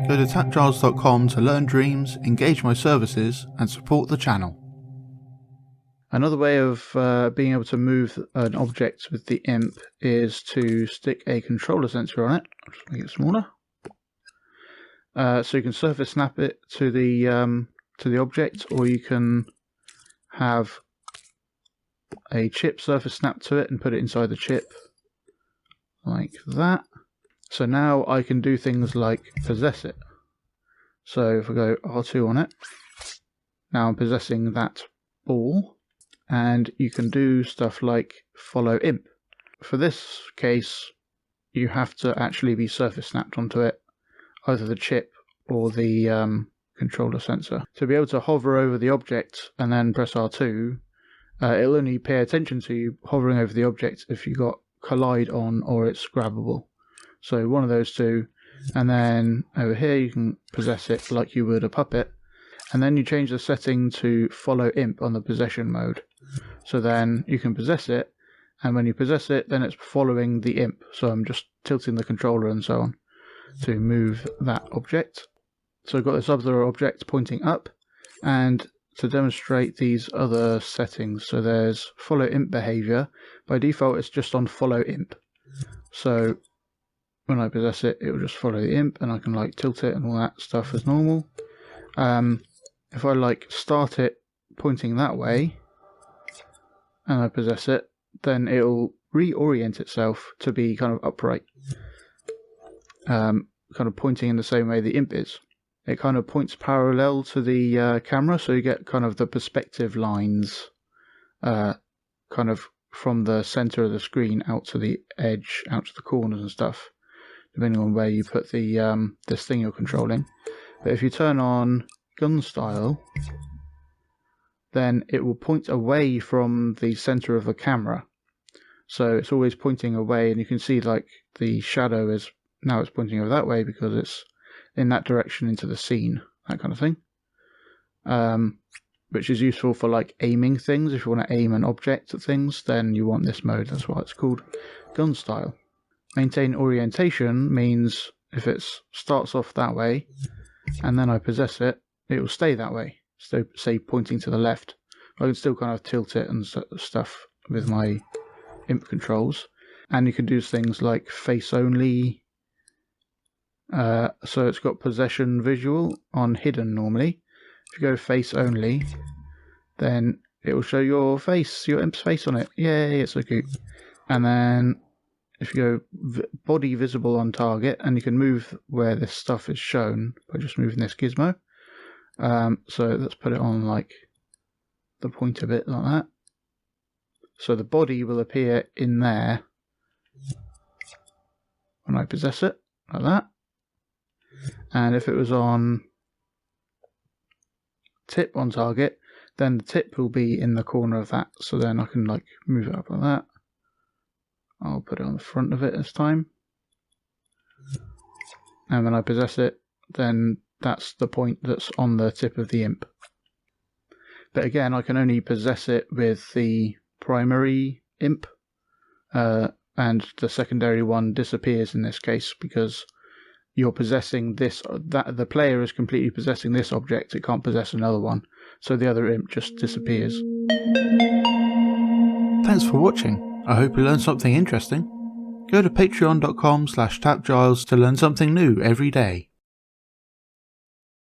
Go to TAPgiles.com to learn dreams, engage my services, and support the channel. Another way of being able to move an object with the imp is to stick a controller sensor on it. I'll just make it smaller. So you can surface snap it to the object, or you can have a chip surface snap to it and put it inside the chip like that. So now I can do things like possess it. So if I go R2 on it, now I'm possessing that ball. And you can do stuff like follow imp. For this case, you have to actually be surface snapped onto it, either the chip or the controller sensor. To be able to hover over the object and then press R2, it'll only pay attention to you hovering over the object if you got collide on or it's grabbable. So one of those two, and then over here you can possess it like you would a puppet, and then you change the setting to follow imp on the possession mode. So then you can possess it, and when you possess it, then it's following the imp. So I'm just tilting the controller and so on to move that object. So I've got this other object pointing up, and to demonstrate these other settings, so there's follow imp behavior. By default, it's just on follow imp. So when I possess it, it will just follow the imp, and I can like tilt it and all that stuff as normal. If I like start it pointing that way, and I possess it, then it'll reorient itself to be kind of upright, kind of pointing in the same way the imp is. It kind of points parallel to the camera, so you get kind of the perspective lines kind of from the center of the screen out to the edge, out to the corners and stuff, depending on where you put the this thing you're controlling. But if you turn on gun style, then it will point away from the center of the camera. So it's always pointing away, and you can see like the shadow is now it's pointing over that way because it's in that direction into the scene, that kind of thing. Which is useful for like aiming things. If you want to aim an object at things, then you want this mode. That's why it's called gun style. Maintain orientation means if it starts off that way and then I possess it, it will stay that way. So say pointing to the left. I can still kind of tilt it and stuff with my imp controls. And you can do things like face only. So it's got possession visual on hidden normally. If you go face only, then it will show your face, your imp's face on it. Yay, it's so cute. And then if you go body visible on target, and you can move where this stuff is shown by just moving this gizmo. So let's put it on like the pointer bit like that. So the body will appear in there when I possess it, like that. And if it was on tip on target, then the tip will be in the corner of that. So then I can like move it up like that. I'll put it on the front of it this time. And when I possess it, then that's the point that's on the tip of the imp. But again, I can only possess it with the primary imp, and the secondary one disappears in this case because you're possessing this, that the player is completely possessing this object. It can't possess another one, so the other imp just disappears. Thanks for watching. I hope you learned something interesting. Go to patreon.com/tapgiles to learn something new every day.